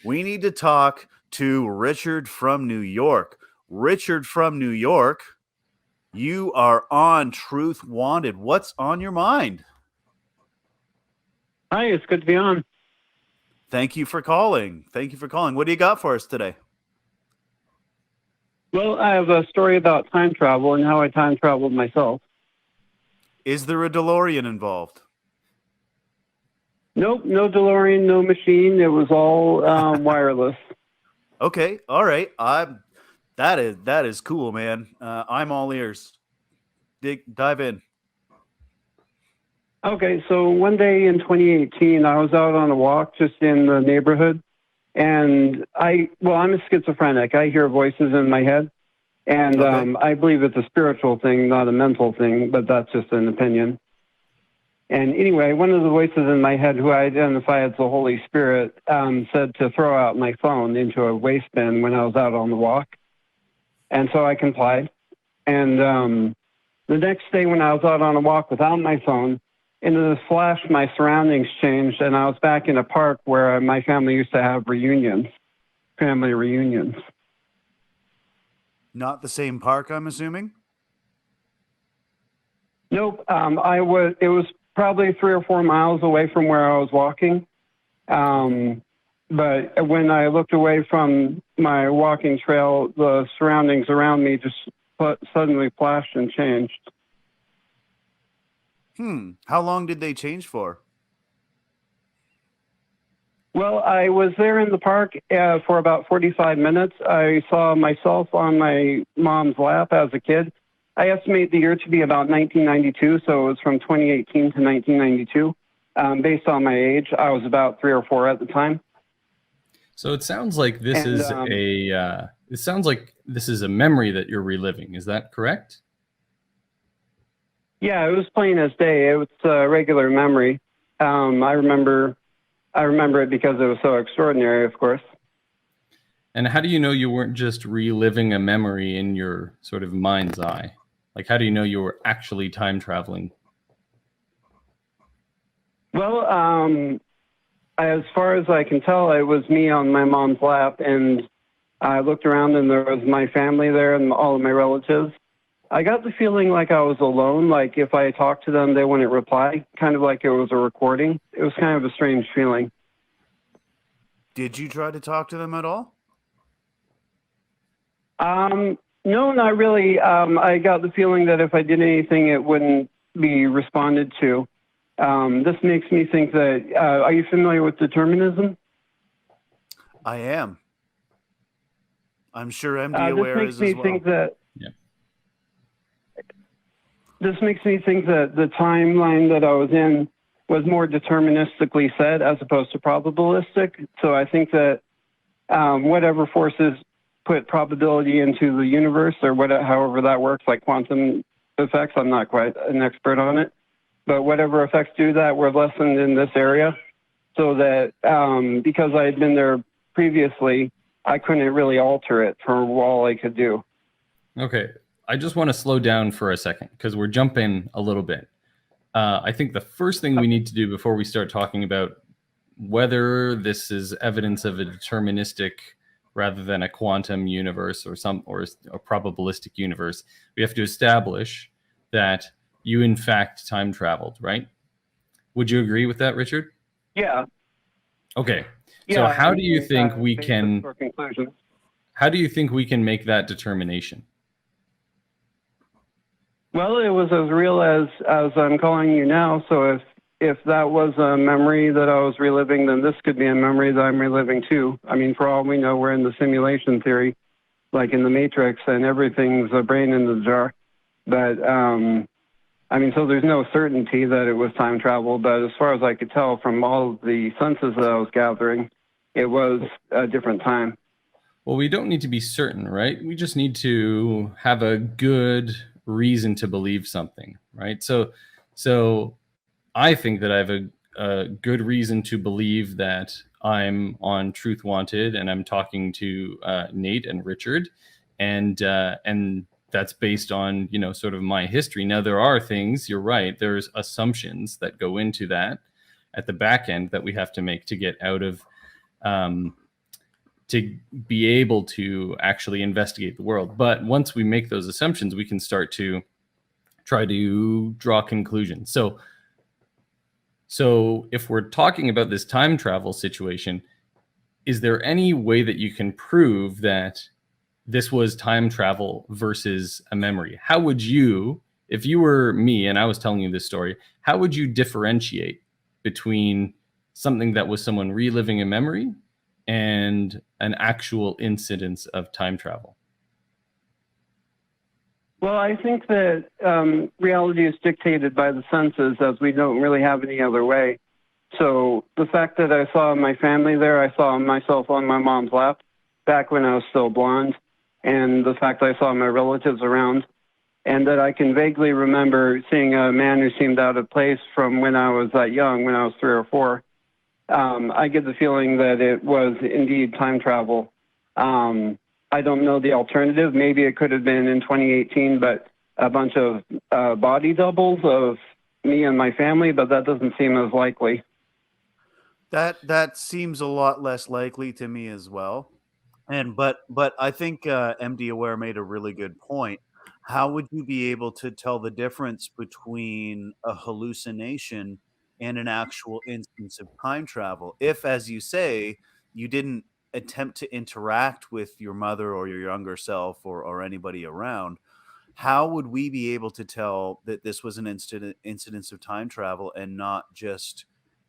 We need to talk to Richard from New York. Richard from New York, you are on Truth Wanted. What's on your mind? Hi, it's good to be on. Thank you for calling. What do you got for us today? Well, I have a story about time travel and how I time traveled myself. Is there a DeLorean involved? Nope, no DeLorean, no machine. It was all wireless. Okay, all right. That is cool, man. I'm all ears. Dive in. Okay, so one day in 2018, I was out on a walk just in the neighborhood, and I'm a schizophrenic. I hear voices in my head, and Okay. I believe it's a spiritual thing, not a mental thing, but that's just an opinion. And anyway, one of the voices in my head, who I identify as the Holy Spirit, said to throw out my phone into a waste bin when I was out on the walk. And so I complied. And the next day when I was out on a walk without my phone, into this flash, my surroundings changed, and I was back in a park where my family used to have family reunions. Not the same park, I'm assuming? Nope. It was probably 3 or 4 miles away from where I was walking. But when I looked away from my walking trail, the surroundings around me just suddenly flashed and changed. How long did they change for? Well, I was there in the park for about 45 minutes. I saw myself on my mom's lap as a kid. I estimate the year to be about 1992, so it was from 2018 to 1992. Based on my age, I was about 3 or 4 at the time. So it sounds like this is a memory that you're reliving. Is that correct? Yeah, it was plain as day. It was a regular memory. I remember it because it was so extraordinary, of course. And how do you know you weren't just reliving a memory in your sort of mind's eye? Like, how do you know you were actually time traveling? Well, as far as I can tell, it was me on my mom's lap, and I looked around and there was my family there and all of my relatives. I got the feeling like I was alone, like if I talked to them, they wouldn't reply, kind of like it was a recording. It was kind of a strange feeling. Did you try to talk to them at all? No, not really. I got the feeling that if I did anything, it wouldn't be responded to. This makes me think that, are you familiar with determinism? I am. I'm sure MD Aware is as well. This makes me think that the timeline that I was in was more deterministically set as opposed to probabilistic. So I think that whatever forces put probability into the universe, or however that works, like quantum effects, I'm not quite an expert on it, but whatever effects do that were lessened in this area, so that because I had been there previously, I couldn't really alter it for all I could do. Okay. I just want to slow down for a second because we're jumping a little bit. I think the first thing we need to do before we start talking about whether this is evidence of a deterministic rather than a quantum universe or a probabilistic universe, we have to establish that you in fact time traveled, right? Would you agree with that, Richard? Yeah. Okay. Yeah, so how do you think we can make that determination? Well, it was as real as I'm calling you now. So if that was a memory that I was reliving, then this could be a memory that I'm reliving too. I mean, for all we know, we're in the simulation theory, like in the Matrix, and everything's a brain in the jar. But so there's no certainty that it was time travel. But as far as I could tell from all the senses that I was gathering, it was a different time. Well, we don't need to be certain, right? We just need to have a good reason to believe something, right? So I think that I have a good reason to believe that I'm on Truth Wanted and I'm talking to Nate and Richard, and that's based on sort of my history. Now there are things, you're right, there's assumptions that go into that at the back end that we have to make to get out of to be able to actually investigate the world. But once we make those assumptions, we can start to try to draw conclusions. So if we're talking about this time travel situation, is there any way that you can prove that this was time travel versus a memory? How would you, if you were me and I was telling you this story, how would you differentiate between something that was someone reliving a memory and an actual incidence of time travel? Well, I think that reality is dictated by the senses, as we don't really have any other way. So the fact that I saw my family there, I saw myself on my mom's lap back when I was still blonde, and the fact that I saw my relatives around, and that I can vaguely remember seeing a man who seemed out of place from when I was that young, when I was 3 or 4. I get the feeling that it was indeed time travel. I don't know the alternative. Maybe it could have been in 2018, but a bunch of body doubles of me and my family, but that doesn't seem as likely. That seems a lot less likely to me as well. And but I think MD Aware made a really good point. How would you be able to tell the difference between a hallucination and an actual instance of time travel if, as you say, you didn't attempt to interact with your mother or your younger self or anybody around? How would we be able to tell that this was an incidence of time travel and not just,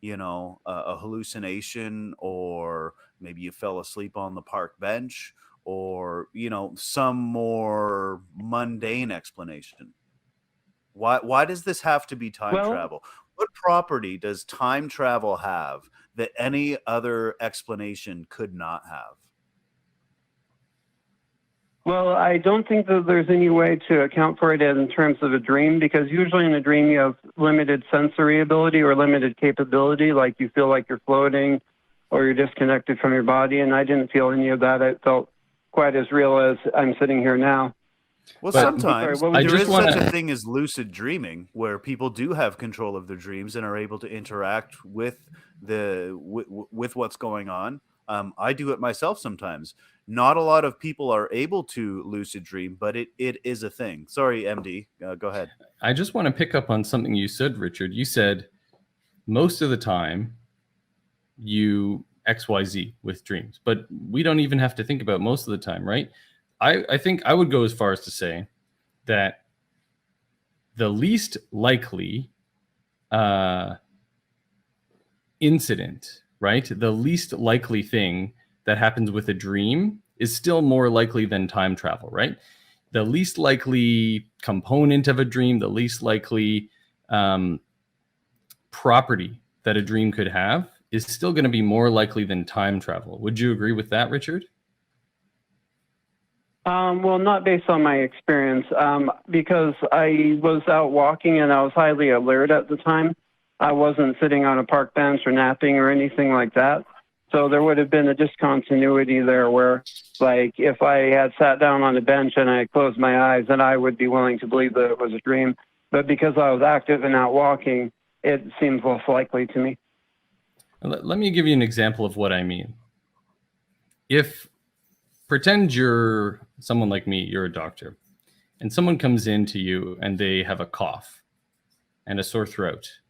a hallucination, or maybe you fell asleep on the park bench, or some more mundane explanation? Why does this have to be time Well, travel? What property does time travel have that any other explanation could not have? well, I don't think that there's any way to account for it in terms of a dream, because usually in a dream you have limited sensory ability or limited capability, like you feel like you're floating or you're disconnected from your body, and I didn't feel any of that. It felt quite as real as I'm sitting here now. Well, But sometimes Sorry, what was there your- is I just such wanna- a thing as lucid dreaming, where people do have control of their dreams and are able to interact with with what's going on. I do it myself sometimes. Not a lot of people are able to lucid dream, but it is a thing. Sorry, MD, go ahead. I just want to pick up on something you said, Richard. You said most of the time you XYZ with dreams, but we don't even have to think about most of the time, right? I think I would go as far as to say that the least likely incident, right? The least likely thing that happens with a dream is still more likely than time travel, right? The least likely component of a dream, the least likely property that a dream could have is still going to be more likely than time travel. Would you agree with that, Richard? Well, not based on my experience, because I was out walking and I was highly alert at the time. I wasn't sitting on a park bench or napping or anything like that. So there would have been a discontinuity there where, like, if I had sat down on a bench and I closed my eyes, then I would be willing to believe that it was a dream. But because I was active and out walking, it seems less likely to me. Let me give you an example of what I mean. If pretend you're someone like me, you're a doctor, and someone comes in to you and they have a cough and a sore throat.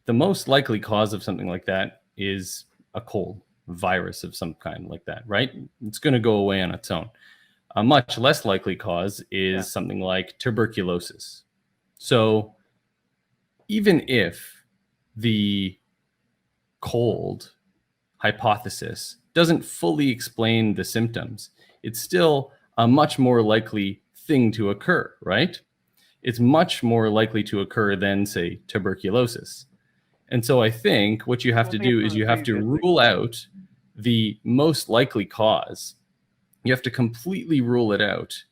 The most likely cause of something like that is a cold, virus of some kind like that, right? It's going to go away on its own. A much less likely cause is something like tuberculosis. So even if the cold hypothesis doesn't fully explain the symptoms, it's still a much more likely thing to occur, right? It's much more likely to occur than, say, tuberculosis. And so I think what you have to do is you have to rule out the most likely cause. You have to completely rule it out,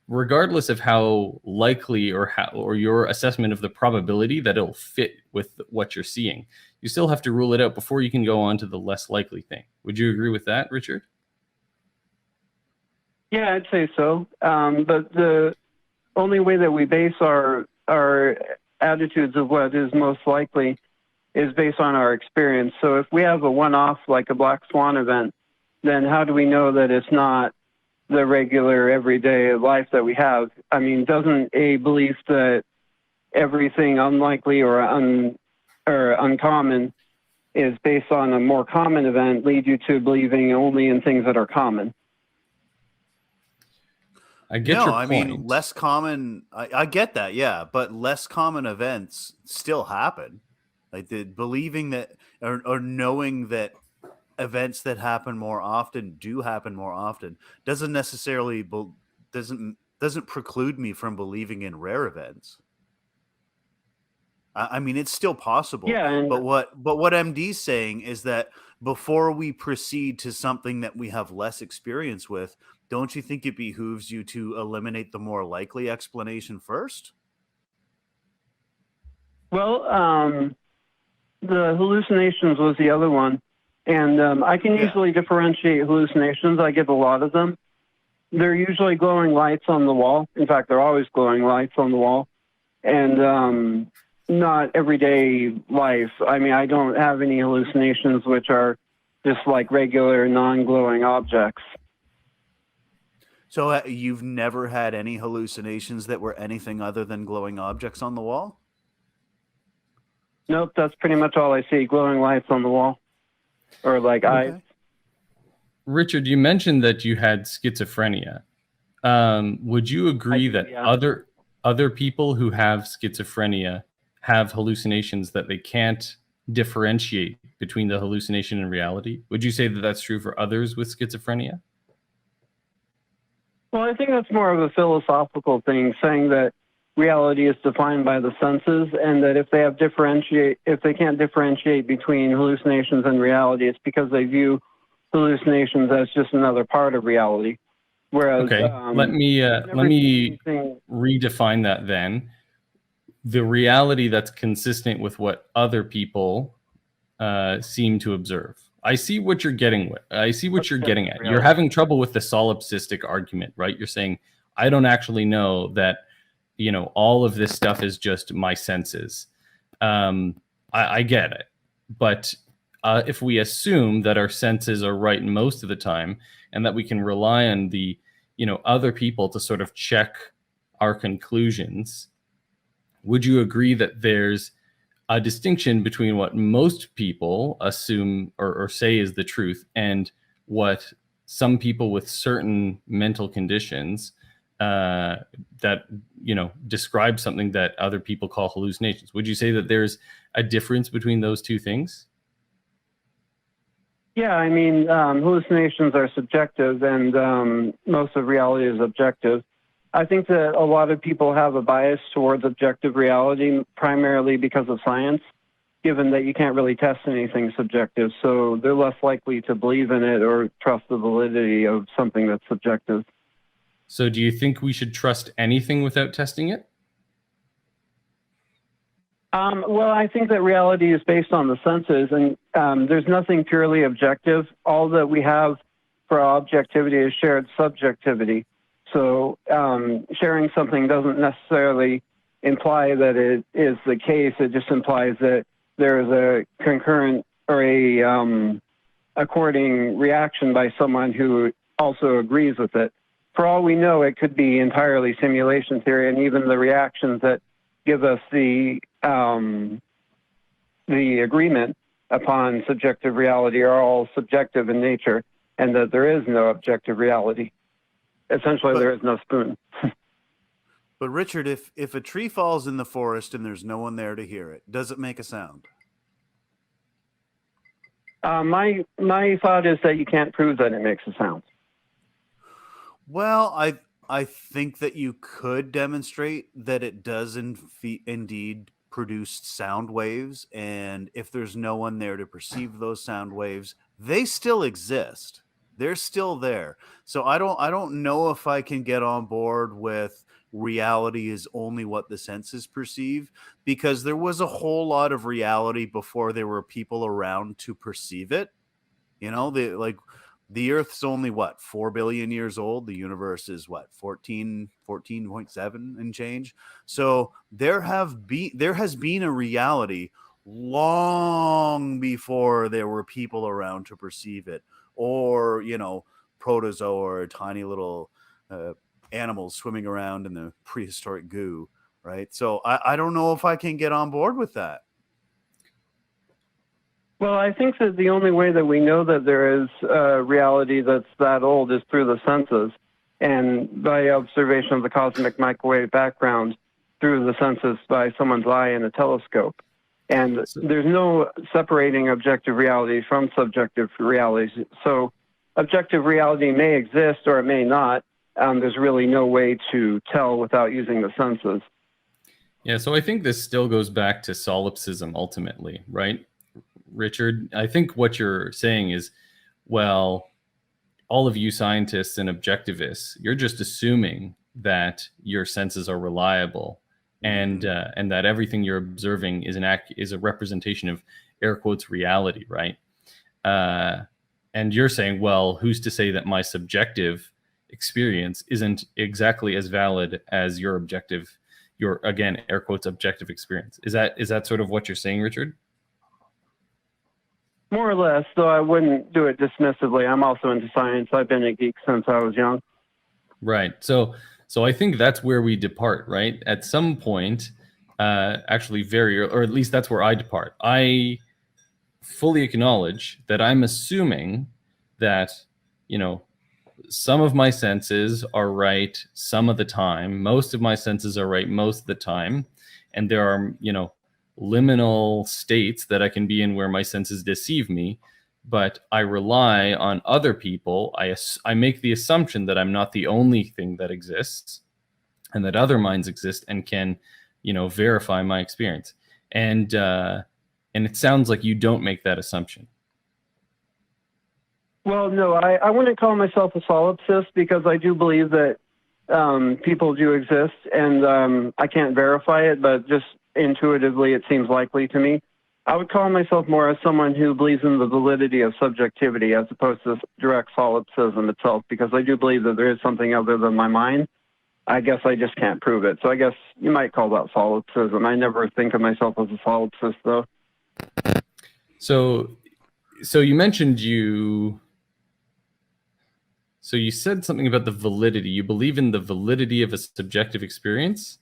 regardless of how likely or your assessment of the probability that it'll fit with what you're seeing. You still have to rule it out before you can go on to the less likely thing. Would you agree with that, Richard? Yeah, I'd say so. But the only way that we base our attitudes of what is most likely is based on our experience. So if we have a one-off, like a black swan event, then how do we know that it's not the regular everyday life that we have? I mean, doesn't a belief that everything unlikely or uncommon is based on a more common event lead you to believing only in things that are common? I get No, your I mean point. less common. I get that, yeah, but less common events still happen. Like the believing that or knowing that events that happen more often do happen more often doesn't necessarily doesn't preclude me from believing in rare events. I mean, it's still possible, Yeah, and but what MD's saying is that before we proceed to something that we have less experience with, don't you think it behooves you to eliminate the more likely explanation first? well, the hallucinations was the other one. And I can Yeah. easily differentiate hallucinations. I get a lot of them. They're usually glowing lights on the wall. In fact, they're always glowing lights on the wall. And not everyday life. I mean, I don't have any hallucinations which are just like regular non-glowing objects. So you've never had any hallucinations that were anything other than glowing objects on the wall? Nope, that's pretty much all I see, glowing lights on the wall. Or like eyes. Okay. Richard, you mentioned that you had schizophrenia. Would you agree that Yeah. other people who have schizophrenia have hallucinations that they can't differentiate between the hallucination and reality? Would you say that that's true for others with schizophrenia? Well, I think that's more of a philosophical thing, saying that reality is defined by the senses, and that if they can't differentiate between hallucinations and reality, it's because they view hallucinations as just another part of reality. Whereas, Okay, let me anything. redefine that then. The reality that's consistent with what other people seem to observe. I see what you're getting with. I see what you're getting at. You're having trouble with the solipsistic argument, right? You're saying I don't actually know that, all of this stuff is just my senses. I get it, but if we assume that our senses are right most of the time, and that we can rely on the other people to sort of check our conclusions, would you agree that there's a distinction between what most people assume or say is the truth and what some people with certain mental conditions that describe something that other people call hallucinations? Would you say that there's a difference between those two things? Yeah, I mean, hallucinations are subjective, and most of reality is objective. I think that a lot of people have a bias towards objective reality, primarily because of science, given that you can't really test anything subjective. So they're less likely to believe in it or trust the validity of something that's subjective. So do you think we should trust anything without testing it? Well, I think that reality is based on the senses, and there's nothing purely objective. All that we have for objectivity is shared subjectivity. So sharing something doesn't necessarily imply that it is the case. It just implies that there is a concurrent or a according reaction by someone who also agrees with it. For all we know, it could be entirely simulation theory, and even the reactions that give us the agreement upon subjective reality are all subjective in nature, and that there is no objective reality. Essentially, there is no spoon. But Richard, if a tree falls in the forest and there's no one there to hear it, does it make a sound? My thought is that you can't prove that it makes a sound. Well, I think that you could demonstrate that it does indeed produce sound waves, and if there's no one there to perceive those sound waves, they still exist. They're still there. So I don't know if I can get on board with reality is only what the senses perceive, because there was a whole lot of reality before there were people around to perceive it. The Earth's only what, 4 billion years old. The universe is what, 14.7 and change. So there has been a reality long before there were people around to perceive it, or protozoa or tiny little animals swimming around in the prehistoric goo, right? So I don't know if I can get on board with that. Well, I think that the only way that we know that there is a reality that's that old is through the senses, and by observation of the cosmic microwave background through the senses by someone's eye in a telescope. And there's no separating objective reality from subjective reality. So objective reality may exist or it may not. There's really no way to tell without using the senses. Yeah, so I think this still goes back to solipsism ultimately, right, Richard? I think what you're saying is, well, all of you scientists and objectivists, you're just assuming that your senses are reliable, and that everything you're observing is a representation of air quotes reality, right? And you're saying, well, who's to say that my subjective experience isn't exactly as valid as your again air quotes objective experience? Is that sort of what you're saying, Richard? More or less, though I wouldn't do it dismissively. I'm also into science. I've been a geek since I was young. Right. So I think that's where we depart, right? At some point, actually or at least that's where I depart. I fully acknowledge that I'm assuming that, some of my senses are right some of the time. Most of my senses are right most of the time. And there are, liminal states that I can be in where my senses deceive me. But I rely on other people. I make the assumption that I'm not the only thing that exists, and that other minds exist and can, verify my experience. And it sounds like you don't make that assumption. Well, no, I wouldn't call myself a solipsist because I do believe that people do exist, and I can't verify it, but just intuitively it seems likely to me. I would call myself more as someone who believes in the validity of subjectivity as opposed to direct solipsism itself, because I do believe that there is something other than my mind. I guess I just can't prove it. So I guess you might call that solipsism. I never think of myself as a solipsist, though. So you mentioned So you said something about the validity. You believe in the validity of a subjective experience.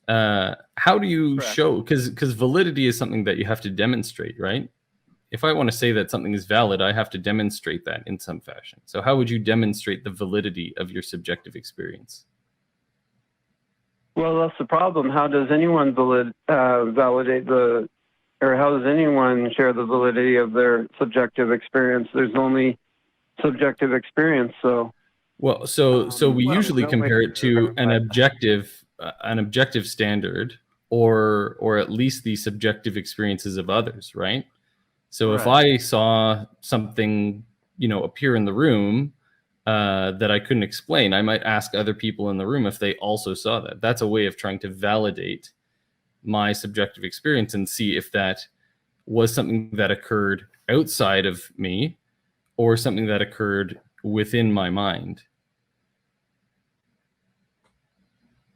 How do you Correct. show? Because validity is something that you have to demonstrate, right? If I want to say that something is valid, I have to demonstrate that in some fashion. So how would you demonstrate the validity of your subjective experience? Well, that's the problem. How does anyone validate or how does anyone share the validity of their subjective experience? There's only subjective experience. So well, so we usually compare it to an objective standard, or at least the subjective experiences of others, right? So if I saw something, appear in the room that I couldn't explain, I might ask other people in the room if they also saw that. That's a way of trying to validate my subjective experience and see if that was something that occurred outside of me or something that occurred within my mind.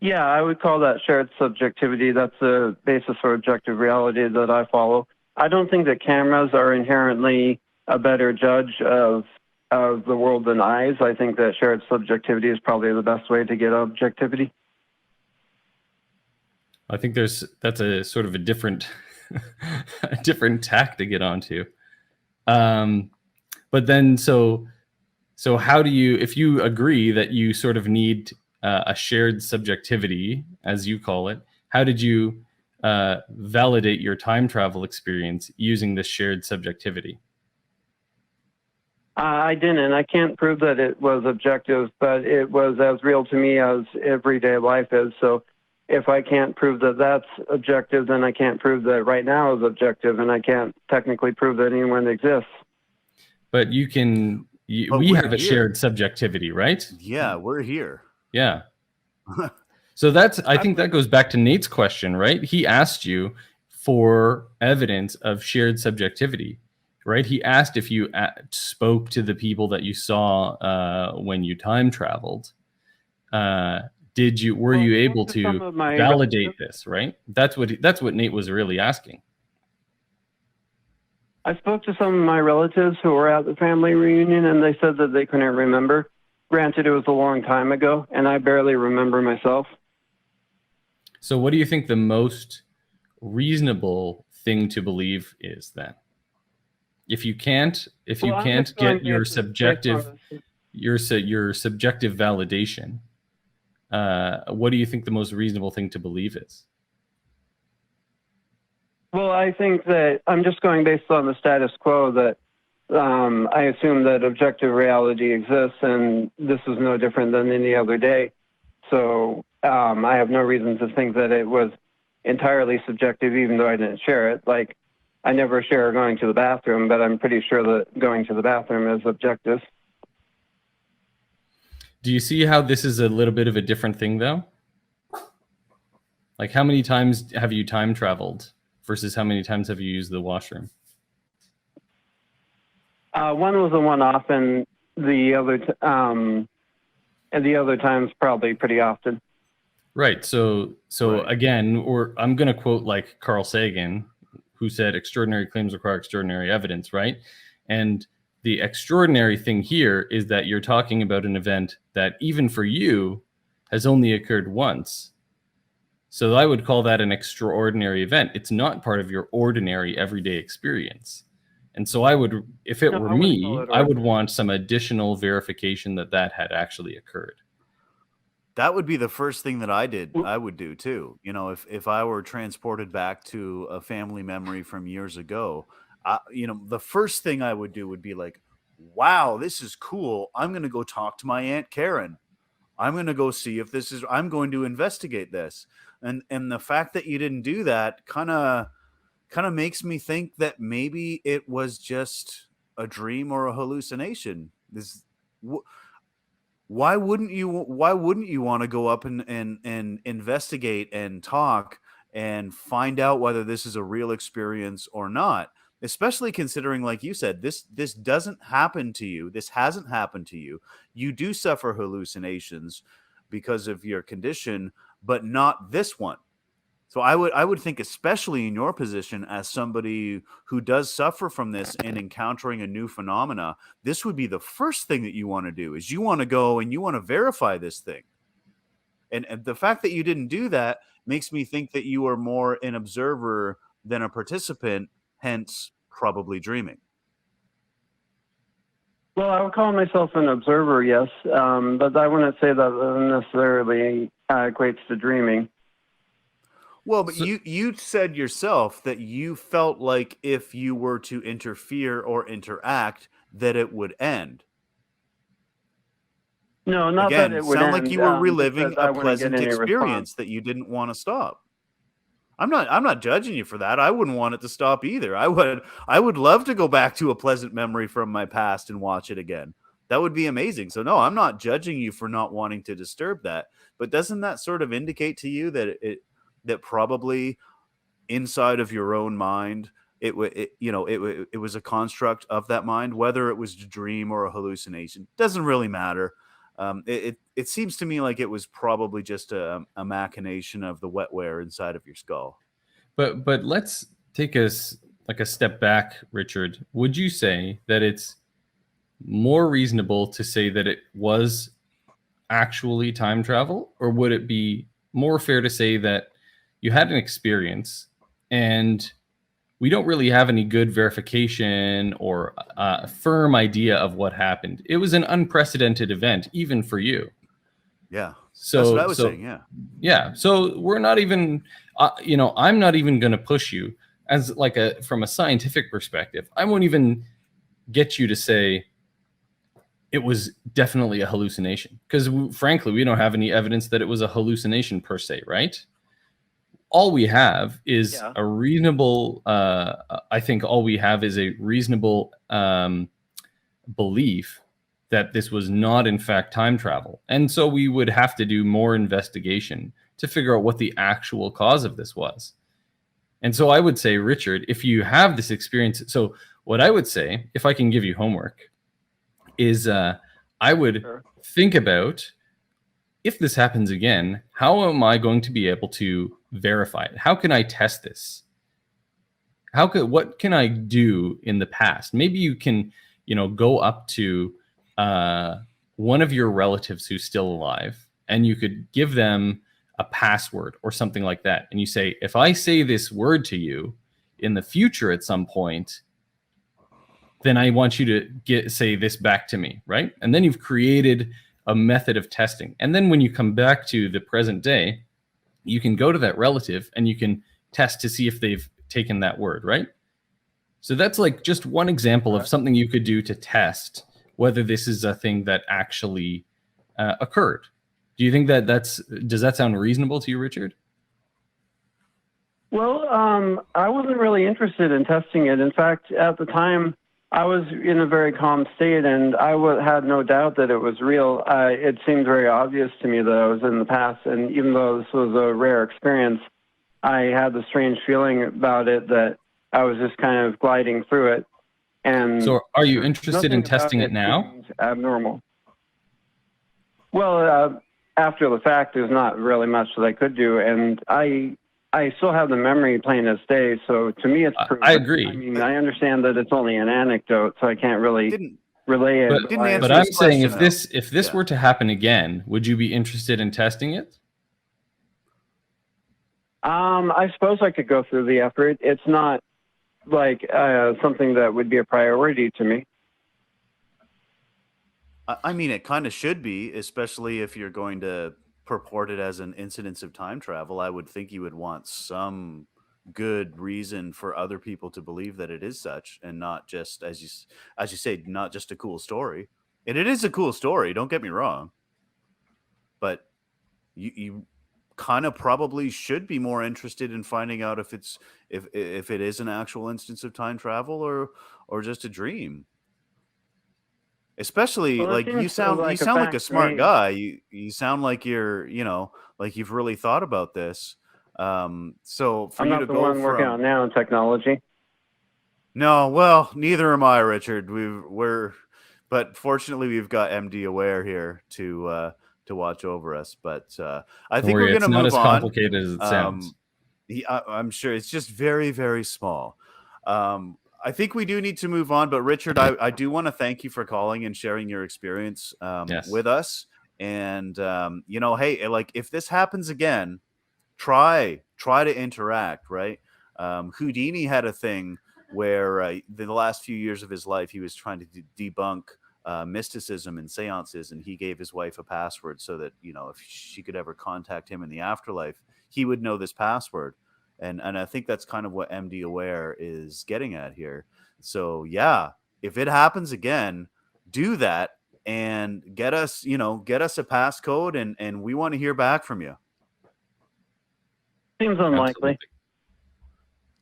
Yeah, I would call that shared subjectivity. That's the basis for objective reality that I follow. I don't think that cameras are inherently a better judge of the world than eyes. I think that shared subjectivity is probably the best way to get objectivity. I think that's a sort of a different a different tack to get onto. But then so how do you, if you agree that you sort of need a shared subjectivity, as you call it, how did you validate your time travel experience using this shared subjectivity? I didn't. I can't prove that it was objective, but it was as real to me as everyday life is. So if I can't prove that that's objective, then I can't prove that right now is objective, and I can't technically prove that anyone exists. But you can, we have a shared subjectivity, right? Yeah, we're here. Yeah. So I think that goes back to Nate's question, right? He asked you for evidence of shared subjectivity, right? He asked if you spoke to the people that you saw when you time traveled. Were you able to validate this, right? That's what Nate was really asking. I spoke to some of my relatives who were at the family reunion, and they said that they couldn't remember. Granted, it was a long time ago, and I barely remember myself. So what do you think the most reasonable thing to believe is then? If you can't get your subjective validation, what do you think the most reasonable thing to believe is? Well, I think that I'm just going based on the status quo that I assume that objective reality exists, and this is no different than any other day. So I have no reason to think that it was entirely subjective, even though I didn't share it. Like, I never share going to the bathroom, but I'm pretty sure that going to the bathroom is objective. Do you see how this is a little bit of a different thing, though? Like, how many times have you time traveled versus how many times have you used the washroom? One was a one-off, and the other times probably pretty often. Right. So Right. again, I'm going to quote like Carl Sagan, who said extraordinary claims require extraordinary evidence, right? And the extraordinary thing here is that you're talking about an event that even for you has only occurred once. So I would call that an extraordinary event. It's not part of your ordinary everyday experience. And so I would, if it were me, I would want some additional verification that that had actually occurred. That would be the first thing that I would do too. You know, if I were transported back to a family memory from years ago, the first thing I would do would be like, wow, this is cool. I'm going to go talk to my Aunt Karen. I'm going to go see if I'm going to investigate this. And the fact that you didn't do that kind of makes me think that maybe it was just a dream or a hallucination. Why wouldn't you want to go up and investigate and talk and find out whether this is a real experience or not? Especially considering, like you said, this doesn't happen to you. This hasn't happened to you. You do suffer hallucinations because of your condition, but not this one. So I would think, especially in your position as somebody who does suffer from this and encountering a new phenomena, this would be the first thing that you want to do, is you want to go and you want to verify this thing. And the fact that you didn't do that makes me think that you are more an observer than a participant, hence probably dreaming. Well, I would call myself an observer, yes, but I wouldn't say that necessarily equates to dreaming. Well, but you said yourself that you felt like if you were to interfere or interact, that it would end. No, not Again, that it would sound end. like you were reliving a I wouldn't get pleasant any experience response. that you didn't want to stop. I'm not judging you for that. I wouldn't want it to stop either. I would love to go back to a pleasant memory from my past and watch it again. That would be amazing. So no, I'm not judging you for not wanting to disturb that. But doesn't that sort of indicate to you that that probably inside of your own mind, it was a construct of that mind, whether it was a dream or a hallucination, doesn't really matter. It seems to me like it was probably just a machination of the wetware inside of your skull. But let's take a step back, Richard. Would you say that it's more reasonable to say that it was actually time travel, or would it be more fair to say that you had an experience and we don't really have any good verification or a firm idea of what happened? It was an unprecedented event, even for you. Yeah. So that's what I was saying. Yeah. Yeah. So we're not even, I'm not even going to push you as from a scientific perspective. I won't even get you to say it was definitely a hallucination, because frankly, we don't have any evidence that it was a hallucination per se, right? All we have is a reasonable, I think all we have is a reasonable belief that this was not in fact time travel. And so we would have to do more investigation to figure out what the actual cause of this was. And so I would say, Richard, if you have this experience, so what I would say, if I can give you homework, is I would think about, if this happens again, how am I going to be able to verify it? How can I test this? what can I do in the past? Maybe you can, go up to one of your relatives who's still alive, and you could give them a password or something like that. And you say, if I say this word to you in the future at some point, then I want you to say this back to me, right? And then you've created a method of testing. And then when you come back to the present day, you can go to that relative and you can test to see if they've taken that word, right? So that's like just one example of something you could do to test whether this is a thing that actually occurred. Do you think does that sound reasonable to you, Richard? Well, I wasn't really interested in testing it. In fact, at the time, I was in a very calm state, and I had no doubt that it was real. It seemed very obvious to me that I was in the past, and even though this was a rare experience, I had the strange feeling about it that I was just kind of gliding through it. And so, are you interested in testing it now? Abnormal. Well, after the fact, there's not really much that I could do, and I still have the memory plain as day, so to me it's proven. I agree. I mean, I understand that it's only an anecdote, so I can't really relay it. But I'm saying if this were to happen again, would you be interested in testing it? I suppose I could go through the effort. It's not like something that would be a priority to me. I mean, it kind of should be, especially if you're going to purport it as an incidence of time travel. I would think you would want some good reason for other people to believe that it is such, and not just, as you say, not just a cool story. And it is a cool story, don't get me wrong, but you kind of probably should be more interested in finding out if it is an actual instance of time travel or just a dream. Especially, Well, like, you sound like a smart guy. You sound like you're, like you've really thought about this. So for I'm you not to the go one working on now in technology. No, well, neither am I, Richard. But fortunately we've got MD Aware here to watch over us. But I think we're gonna move on. It's not as complicated as it sounds. I'm sure it's just very, very small. I think we do need to move on, but Richard, I do want to thank you for calling and sharing your experience with us. And hey, like, if this happens again, try to interact, right? Houdini had a thing where the last few years of his life, he was trying to debunk mysticism and seances, and he gave his wife a password so that, if she could ever contact him in the afterlife, he would know this password. And I think that's kind of what MD Aware is getting at here. So yeah, if it happens again, do that and get us a passcode, and we want to hear back from you. Seems unlikely. Absolutely.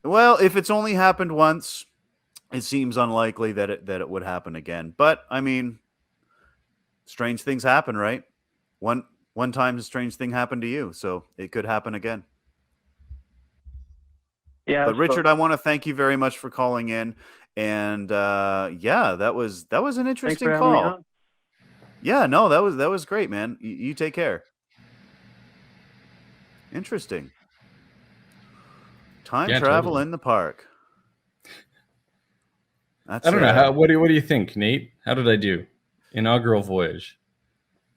Well, if it's only happened once, it seems unlikely that it would happen again. But I mean, strange things happen, right? One time a strange thing happened to you, so it could happen again. Yeah. But Richard, I want to thank you very much for calling in, and that was an interesting call. Yeah, no, that was great, man. You take care. Interesting. Time travel totally. in the park. I don't know. What do you think, Nate? How did I do? Inaugural voyage.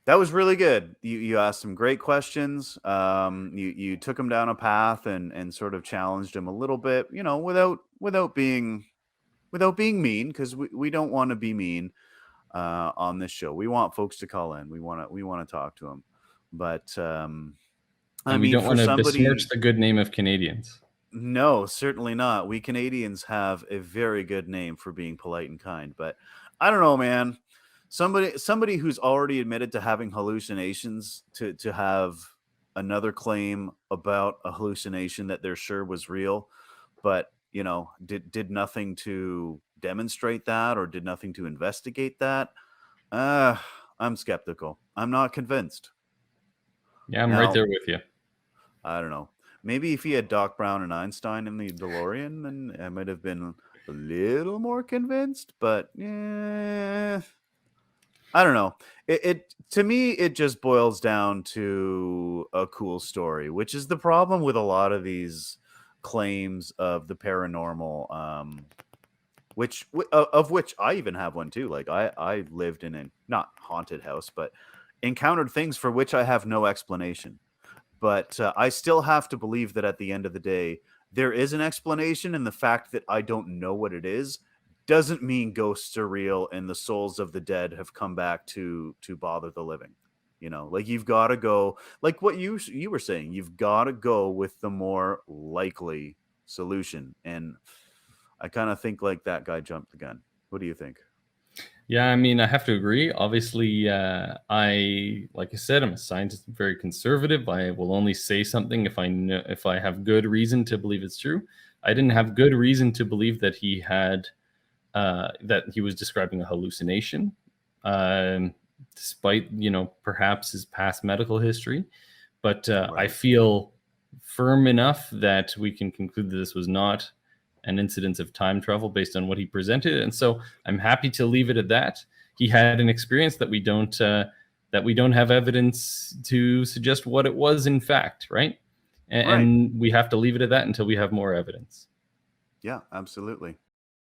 That was really good. You asked some great questions. You took him down a path and sort of challenged him a little bit, without being mean, because we don't want to be mean on this show. We want folks to call in. We want to talk to them. But we don't want to besmirch the good name of Canadians. No, certainly not. We Canadians have a very good name for being polite and kind. But I don't know, man. Somebody who's already admitted to having hallucinations to have another claim about a hallucination that they're sure was real, but did nothing to demonstrate that or did nothing to investigate that. I'm skeptical. I'm not convinced. Yeah, I'm right there with you. I don't know. Maybe if he had Doc Brown and Einstein in the DeLorean, then I might have been a little more convinced. But yeah, I don't know. It to me, it just boils down to a cool story, which is the problem with a lot of these claims of the paranormal, of which I even have one too. Like I lived in a not haunted house, but encountered things for which I have no explanation. But I still have to believe that at the end of the day, there is an explanation, and the fact that I don't know what it is doesn't mean ghosts are real and the souls of the dead have come back to bother the living. You know, like you've got to go, like what you were saying, you've got to go with the more likely solution. And I kind of think like that guy jumped the gun. What do you think? Yeah, I mean, I have to agree. Obviously, like I said, I'm a scientist, very conservative. I will only say something if I have good reason to believe it's true. I didn't have good reason to believe that that he was describing a hallucination, despite perhaps his past medical history. But I feel firm enough that we can conclude that this was not an incidence of time travel based on what he presented, and so I'm happy to leave it at that. He had an experience that we don't have evidence to suggest what it was in fact, right? And we have to leave it at that until we have more evidence. Yeah, absolutely.